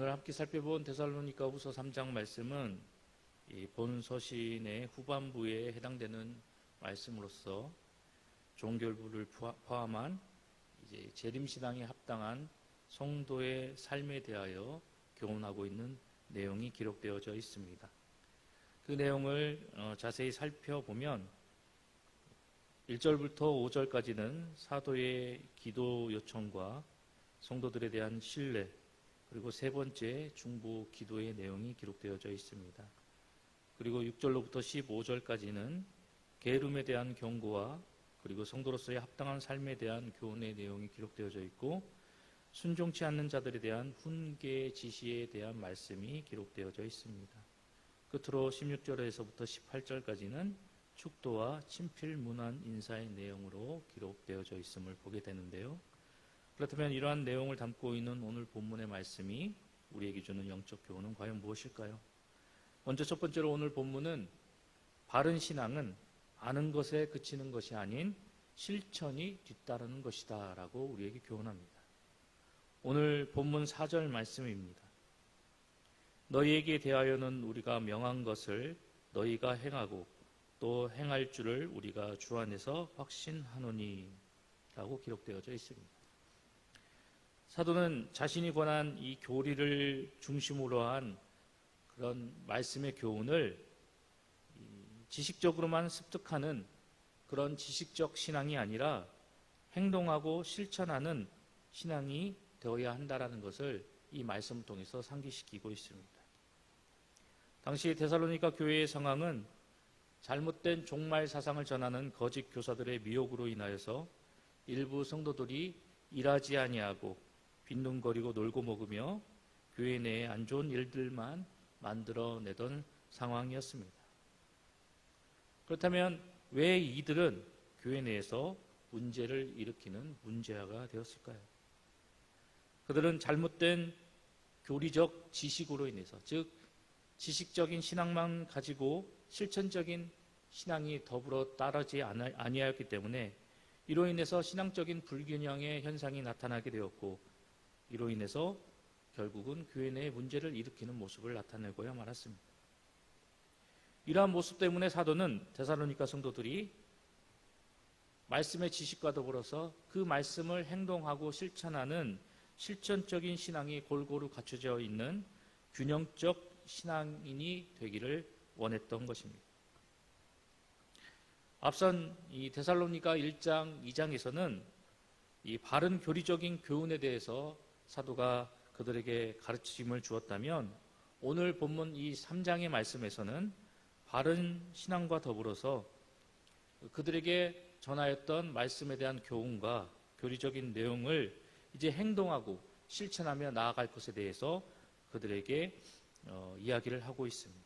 오늘 함께 살펴본 데살로니가후서 3장 말씀은 이 본 서신의 후반부에 해당되는 말씀으로서 종교부를 포함한 이제 재림신앙에 합당한 성도의 삶에 대하여 교훈하고 있는 내용이 기록되어져 있습니다. 그 내용을 자세히 살펴보면 1절부터 5절까지는 사도의 기도 요청과 성도들에 대한 신뢰, 그리고 세 번째 중보 기도의 내용이 기록되어져 있습니다. 그리고 6절로부터 15절까지는 게으름에 대한 경고와 그리고 성도로서의 합당한 삶에 대한 교훈의 내용이 기록되어져 있고, 순종치 않는 자들에 대한 훈계 지시에 대한 말씀이 기록되어져 있습니다. 끝으로 16절에서부터 18절까지는 축도와 친필 문안 인사의 내용으로 기록되어져 있음을 보게 되는데요. 그렇다면 이러한 내용을 담고 있는 오늘 본문의 말씀이 우리에게 주는 영적 교훈은 과연 무엇일까요? 먼저 첫 번째로 오늘 본문은 바른 신앙은 아는 것에 그치는 것이 아닌 실천이 뒤따르는 것이다 라고 우리에게 교훈합니다. 오늘 본문 4절 말씀입니다. 너희에게 대하여는 우리가 명한 것을 너희가 행하고 또 행할 줄을 우리가 주 안에서 확신하노니 라고 기록되어져 있습니다. 사도는 자신이 권한 이 교리를 중심으로 한 그런 말씀의 교훈을 지식적으로만 습득하는 그런 지식적 신앙이 아니라 행동하고 실천하는 신앙이 되어야 한다는 것을 이 말씀을 통해서 상기시키고 있습니다. 당시 데살로니가 교회의 상황은 잘못된 종말 사상을 전하는 거짓 교사들의 미혹으로 인하여서 일부 성도들이 일하지 아니하고 빈둥거리고 놀고 먹으며 교회 내에 안 좋은 일들만 만들어내던 상황이었습니다. 그렇다면 왜 이들은 교회 내에서 문제를 일으키는 문제아가 되었을까요? 그들은 잘못된 교리적 지식으로 인해서, 즉 지식적인 신앙만 가지고 실천적인 신앙이 더불어 따르지 아니하였기 때문에 이로 인해서 신앙적인 불균형의 현상이 나타나게 되었고, 이로 인해서 결국은 교회 내에 문제를 일으키는 모습을 나타내고야 말았습니다. 이러한 모습 때문에 사도는 데살로니가 성도들이 말씀의 지식과 더불어서 그 말씀을 행동하고 실천하는 실천적인 신앙이 골고루 갖춰져 있는 균형적 신앙인이 되기를 원했던 것입니다. 앞선 이 데살로니가 1장, 2장에서는 이 바른 교리적인 교훈에 대해서 사도가 그들에게 가르침을 주었다면, 오늘 본문 이 3장의 말씀에서는 바른 신앙과 더불어서 그들에게 전하였던 말씀에 대한 교훈과 교리적인 내용을 이제 행동하고 실천하며 나아갈 것에 대해서 그들에게 이야기를 하고 있습니다.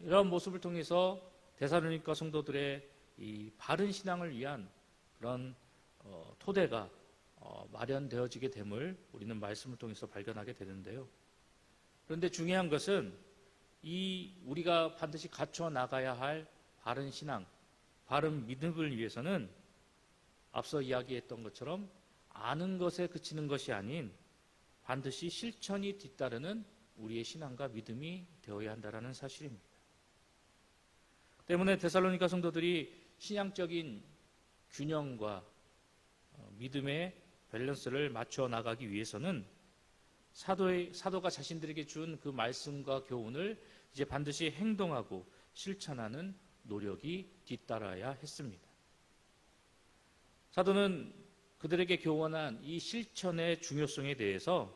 이러한 모습을 통해서 데살로니가 성도들의 이 바른 신앙을 위한 그런 토대가 마련되어지게 됨을 우리는 말씀을 통해서 발견하게 되는데요. 그런데 중요한 것은 이 우리가 반드시 갖춰 나가야 할 바른 신앙, 바른 믿음을 위해서는 앞서 이야기했던 것처럼 아는 것에 그치는 것이 아닌 반드시 실천이 뒤따르는 우리의 신앙과 믿음이 되어야 한다는 사실입니다. 때문에 데살로니가 성도들이 신앙적인 균형과 믿음의 밸런스를 맞춰 나가기 위해서는 사도가 자신들에게 준 그 말씀과 교훈을 이제 반드시 행동하고 실천하는 노력이 뒤따라야 했습니다. 사도는 그들에게 교훈한 이 실천의 중요성에 대해서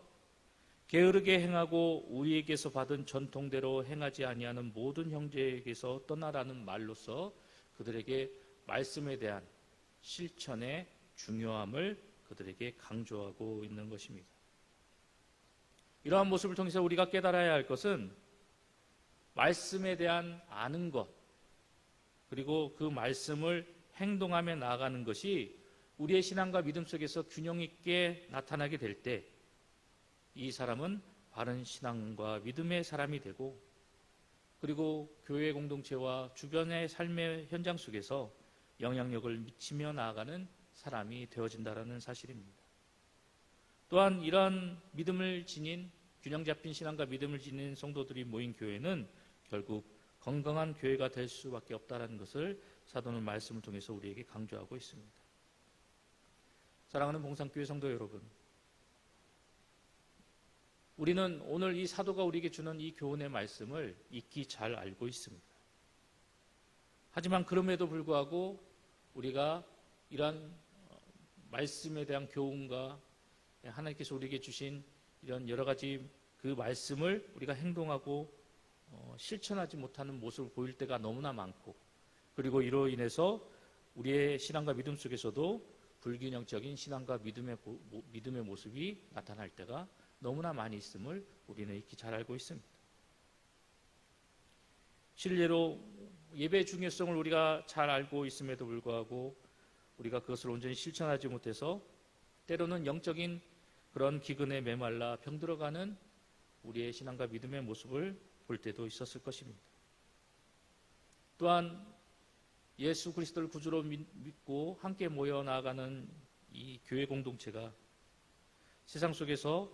게으르게 행하고 우리에게서 받은 전통대로 행하지 아니하는 모든 형제에게서 떠나라는 말로서 그들에게 말씀에 대한 실천의 중요함을 그들에게 강조하고 있는 것입니다. 이러한 모습을 통해서 우리가 깨달아야 할 것은 말씀에 대한 아는 것, 그리고 그 말씀을 행동하며 나아가는 것이 우리의 신앙과 믿음 속에서 균형 있게 나타나게 될 때 이 사람은 바른 신앙과 믿음의 사람이 되고, 그리고 교회 공동체와 주변의 삶의 현장 속에서 영향력을 미치며 나아가는 사람이 되어진다는 사실입니다. 또 또한 이러한 믿음을 지닌 균형 잡힌 신앙과 믿음을 지닌 성도들이 모인 교회는 결국 건강한 교회가 될 수밖에 없다는 것을 사도는 말씀을 통해서 우리에게 강조하고 있습니다. 사랑하는 봉산교회 성도 여러분, 우리는 오늘 이 사도가 우리에게 주는 이 교훈의 말씀을 익히 잘 알고 있습니다. 하지만 그럼에도 불구하고 우리가 이러한 말씀에 대한 교훈과 하나님께서 우리에게 주신 이런 여러 가지 그 말씀을 우리가 행동하고 실천하지 못하는 모습을 보일 때가 너무나 많고, 그리고 이로 인해서 우리의 신앙과 믿음 속에서도 불균형적인 신앙과 믿음의 모습이 나타날 때가 너무나 많이 있음을 우리는 익히 잘 알고 있습니다. 실례로 예배의 중요성을 우리가 잘 알고 있음에도 불구하고 우리가 그것을 온전히 실천하지 못해서 때로는 영적인 그런 기근에 메말라 병들어가는 우리의 신앙과 믿음의 모습을 볼 때도 있었을 것입니다. 또한 예수 그리스도를 구주로 믿고 함께 모여 나아가는 이 교회 공동체가 세상 속에서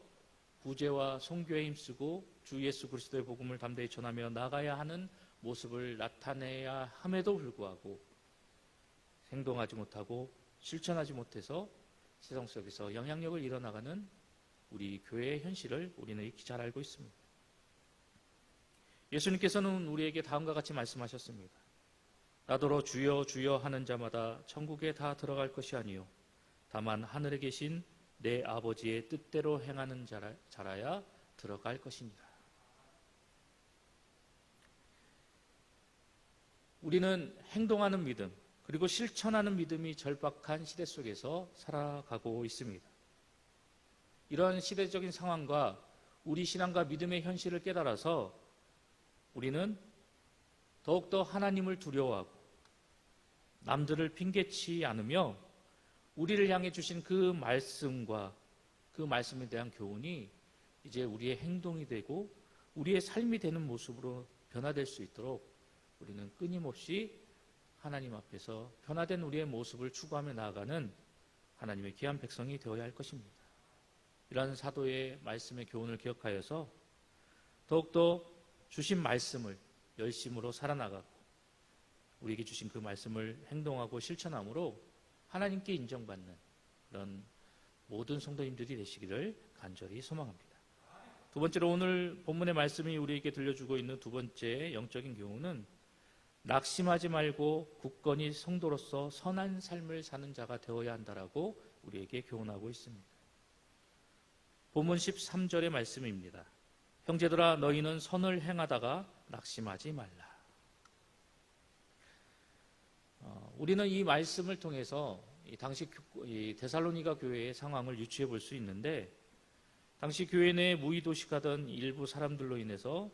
구제와 선교에 힘쓰고 주 예수 그리스도의 복음을 담대히 전하며 나가야 하는 모습을 나타내야 함에도 불구하고 행동하지 못하고 실천하지 못해서 세상 속에서 영향력을 잃어나가는 우리 교회의 현실을 우리는 익히 잘 알고 있습니다. 예수님께서는 우리에게 다음과 같이 말씀하셨습니다. 나더러 주여 주여 하는 자마다 천국에 다 들어갈 것이 아니요 다만 하늘에 계신 내 아버지의 뜻대로 행하는 자라야 들어갈 것이니라. 우리는 행동하는 믿음, 그리고 실천하는 믿음이 절박한 시대 속에서 살아가고 있습니다. 이러한 시대적인 상황과 우리 신앙과 믿음의 현실을 깨달아서 우리는 더욱더 하나님을 두려워하고 남들을 핑계치 않으며 우리를 향해 주신 그 말씀과 그 말씀에 대한 교훈이 이제 우리의 행동이 되고 우리의 삶이 되는 모습으로 변화될 수 있도록 우리는 끊임없이 하나님 앞에서 변화된 우리의 모습을 추구하며 나아가는 하나님의 귀한 백성이 되어야 할 것입니다. 이러한 사도의 말씀의 교훈을 기억하여서 더욱더 주신 말씀을 열심으로 살아나가고 우리에게 주신 그 말씀을 행동하고 실천함으로 하나님께 인정받는 그런 모든 성도님들이 되시기를 간절히 소망합니다. 두 번째로 오늘 본문의 말씀이 우리에게 들려주고 있는 두 번째 영적인 교훈은 낙심하지 말고 굳건히 성도로서 선한 삶을 사는 자가 되어야 한다라고 우리에게 교훈하고 있습니다. 본문 13절의 말씀입니다. 형제들아 너희는 선을 행하다가 낙심하지 말라. 우리는 이 말씀을 통해서 당시 데살로니가 교회의 상황을 유추해 볼 수 있는데, 당시 교회 내에 무의도식하던 일부 사람들로 인해서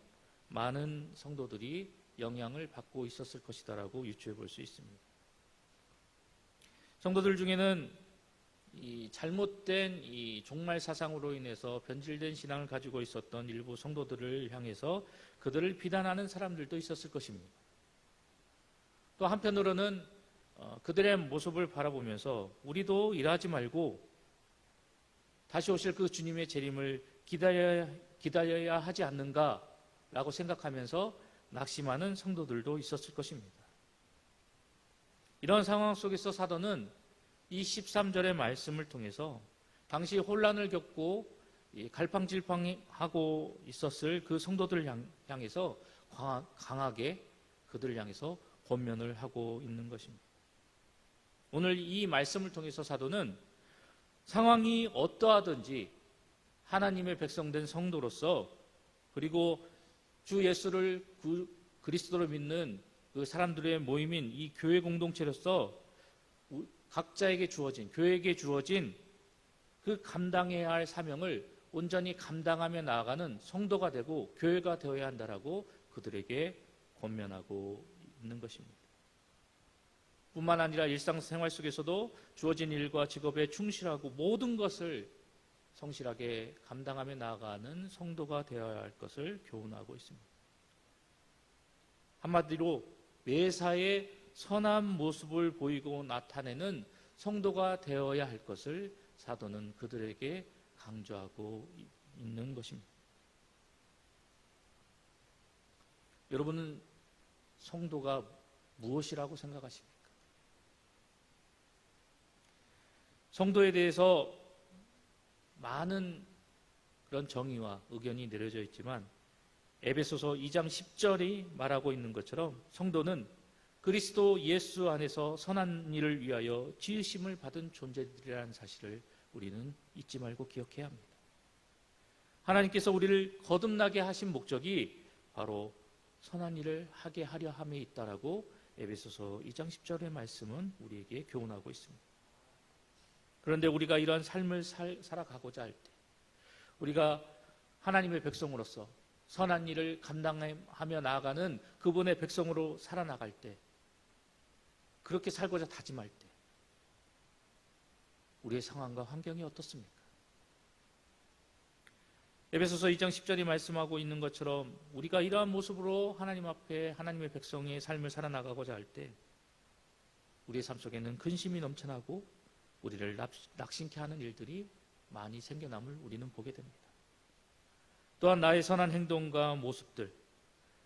많은 성도들이 영향을 받고 있었을 것이다라고 유추해 볼 수 있습니다. 성도들 중에는 이 잘못된 이 종말 사상으로 인해서 변질된 신앙을 가지고 있었던 일부 성도들을 향해서 그들을 비난하는 사람들도 있었을 것입니다. 또 한편으로는 그들의 모습을 바라보면서 우리도 일하지 말고 다시 오실 그 주님의 재림을 기다려야 하지 않는가라고 생각하면서 낙심하는 성도들도 있었을 것입니다. 이런 상황 속에서 사도는 이 13절의 말씀을 통해서 당시 혼란을 겪고 갈팡질팡하고 있었을 그 성도들을 향해서 강하게 그들을 향해서 권면을 하고 있는 것입니다. 오늘 이 말씀을 통해서 사도는 상황이 어떠하든지 하나님의 백성된 성도로서, 그리고 주 예수를 그리스도로 믿는 그 사람들의 모임인 이 교회 공동체로서 각자에게 주어진, 교회에게 주어진 그 감당해야 할 사명을 온전히 감당하며 나아가는 성도가 되고 교회가 되어야 한다라고 그들에게 권면하고 있는 것입니다. 뿐만 아니라 일상생활 속에서도 주어진 일과 직업에 충실하고 모든 것을 성실하게 감당하며 나아가는 성도가 되어야 할 것을 교훈하고 있습니다. 한마디로 매사에 선한 모습을 보이고 나타내는 성도가 되어야 할 것을 사도는 그들에게 강조하고 있는 것입니다. 여러분은 성도가 무엇이라고 생각하십니까? 성도에 대해서 많은 그런 정의와 의견이 내려져 있지만 에베소서 2장 10절이 말하고 있는 것처럼 성도는 그리스도 예수 안에서 선한 일을 위하여 지으심을 받은 존재들이라는 사실을 우리는 잊지 말고 기억해야 합니다. 하나님께서 우리를 거듭나게 하신 목적이 바로 선한 일을 하게 하려 함에 있다라고 에베소서 2장 10절의 말씀은 우리에게 교훈하고 있습니다. 그런데 우리가 이러한 삶을 살아가고자 할 때, 우리가 하나님의 백성으로서 선한 일을 감당하며 나아가는 그분의 백성으로 살아나갈 때, 그렇게 살고자 다짐할 때 우리의 상황과 환경이 어떻습니까? 에베소서 2장 10절이 말씀하고 있는 것처럼 우리가 이러한 모습으로 하나님 앞에 하나님의 백성의 삶을 살아나가고자 할 때 우리의 삶 속에는 근심이 넘쳐나고 우리를 낙심케 하는 일들이 많이 생겨남을 우리는 보게 됩니다. 또한 나의 선한 행동과 모습들,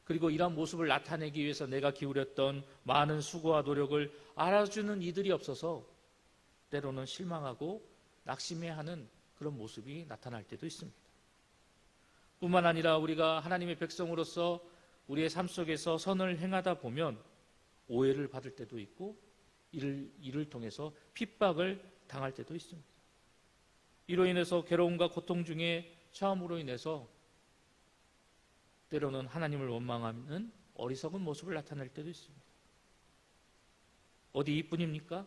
그리고 이러한 모습을 나타내기 위해서 내가 기울였던 많은 수고와 노력을 알아주는 이들이 없어서 때로는 실망하고 낙심해하는 그런 모습이 나타날 때도 있습니다. 뿐만 아니라 우리가 하나님의 백성으로서 우리의 삶 속에서 선을 행하다 보면 오해를 받을 때도 있고 이를 통해서 핍박을 당할 때도 있습니다. 이로 인해서 괴로움과 고통 중에 처함으로 인해서 때로는 하나님을 원망하는 어리석은 모습을 나타낼 때도 있습니다. 어디 이뿐입니까?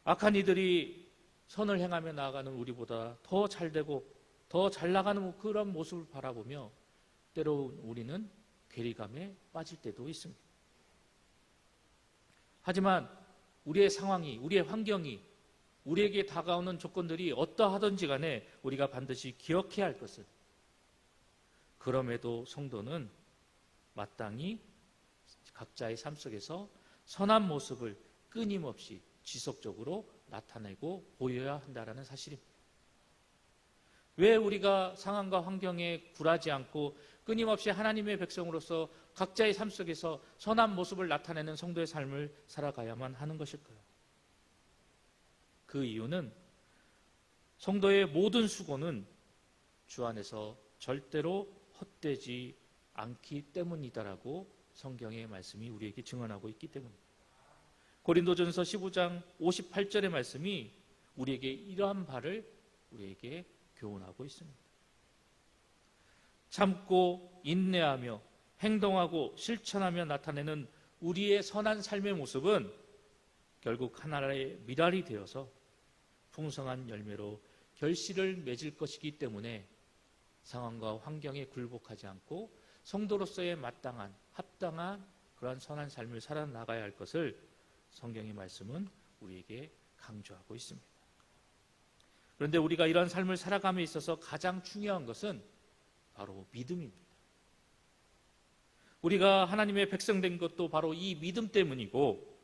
악한 이들이 선을 행하며 나아가는 우리보다 더 잘되고 더 잘 나가는 그런 모습을 바라보며 때로 우리는 괴리감에 빠질 때도 있습니다. 하지만 우리의 상황이, 우리의 환경이, 우리에게 다가오는 조건들이 어떠하든지 간에 우리가 반드시 기억해야 할 것은, 그럼에도 성도는 마땅히 각자의 삶 속에서 선한 모습을 끊임없이 지속적으로 나타내고 보여야 한다는 사실입니다. 왜 우리가 상황과 환경에 굴하지 않고 끊임없이 하나님의 백성으로서 각자의 삶 속에서 선한 모습을 나타내는 성도의 삶을 살아가야만 하는 것일까요? 그 이유는 성도의 모든 수고는 주 안에서 절대로 헛되지 않기 때문이다라고 성경의 말씀이 우리에게 증언하고 있기 때문입니다. 고린도전서 15장 58절의 말씀이 우리에게 이러한 바를 우리에게 교훈하고 있습니다. 참고 인내하며 행동하고 실천하며 나타내는 우리의 선한 삶의 모습은 결국 하나의 미랄이 되어서 풍성한 열매로 결실을 맺을 것이기 때문에 상황과 환경에 굴복하지 않고 성도로서의 마땅한 합당한 그러한 선한 삶을 살아나가야 할 것을 성경의 말씀은 우리에게 강조하고 있습니다. 그런데 우리가 이런 삶을 살아감에 있어서 가장 중요한 것은 바로 믿음입니다. 우리가 하나님의 백성된 것도 바로 이 믿음 때문이고,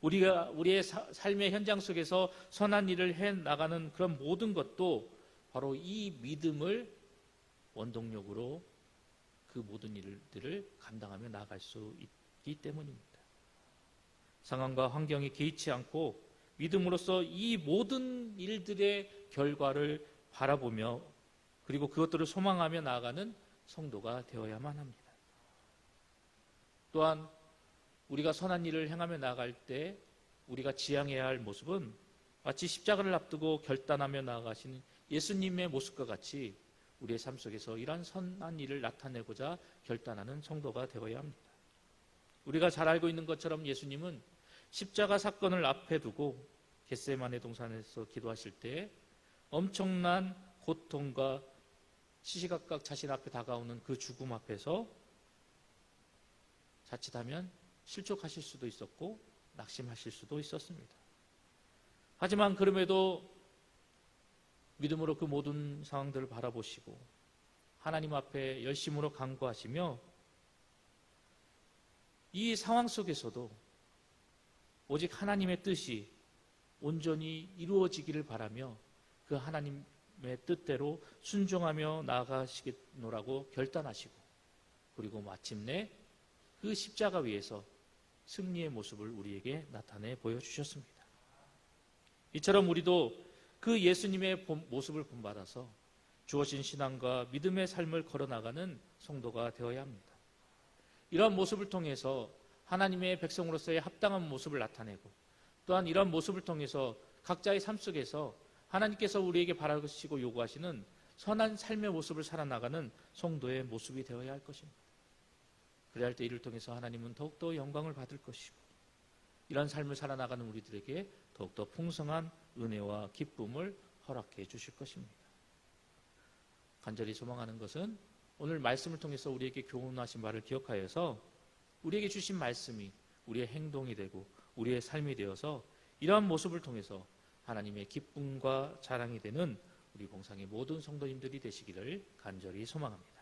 우리가 우리의 삶의 현장 속에서 선한 일을 해 나가는 그런 모든 것도 바로 이 믿음을 원동력으로 그 모든 일들을 감당하며 나아갈 수 있기 때문입니다. 상황과 환경에 개의치 않고 믿음으로써 이 모든 일들의 결과를 바라보며 그리고 그것들을 소망하며 나아가는 성도가 되어야만 합니다. 또한 우리가 선한 일을 행하며 나아갈 때 우리가 지향해야 할 모습은 마치 십자가를 앞두고 결단하며 나아가시는 예수님의 모습과 같이 우리의 삶 속에서 이러한 선한 일을 나타내고자 결단하는 성도가 되어야 합니다. 우리가 잘 알고 있는 것처럼 예수님은 십자가 사건을 앞에 두고 겟세마네 동산에서 기도하실 때 엄청난 고통과 시시각각 자신 앞에 다가오는 그 죽음 앞에서 자칫하면 실족하실 수도 있었고 낙심하실 수도 있었습니다. 하지만 그럼에도 믿음으로 그 모든 상황들을 바라보시고 하나님 앞에 열심으로 간구하시며 이 상황 속에서도 오직 하나님의 뜻이 온전히 이루어지기를 바라며 그 하나님의 뜻대로 순종하며 나아가시겠노라고 결단하시고, 그리고 마침내 그 십자가 위에서 승리의 모습을 우리에게 나타내 보여주셨습니다. 이처럼 우리도 그 예수님의 모습을 본받아서 주어진 신앙과 믿음의 삶을 걸어나가는 성도가 되어야 합니다. 이러한 모습을 통해서 하나님의 백성으로서의 합당한 모습을 나타내고, 또한 이러한 모습을 통해서 각자의 삶 속에서 하나님께서 우리에게 바라시고 요구하시는 선한 삶의 모습을 살아나가는 성도의 모습이 되어야 할 것입니다. 그래야 할 때 이를 통해서 하나님은 더욱더 영광을 받을 것이고, 이러한 삶을 살아나가는 우리들에게 더욱더 풍성한 은혜와 기쁨을 허락해 주실 것입니다. 간절히 소망하는 것은 오늘 말씀을 통해서 우리에게 교훈하신 바를 기억하여서 우리에게 주신 말씀이 우리의 행동이 되고 우리의 삶이 되어서 이러한 모습을 통해서 하나님의 기쁨과 자랑이 되는 우리 공상의 모든 성도님들이 되시기를 간절히 소망합니다.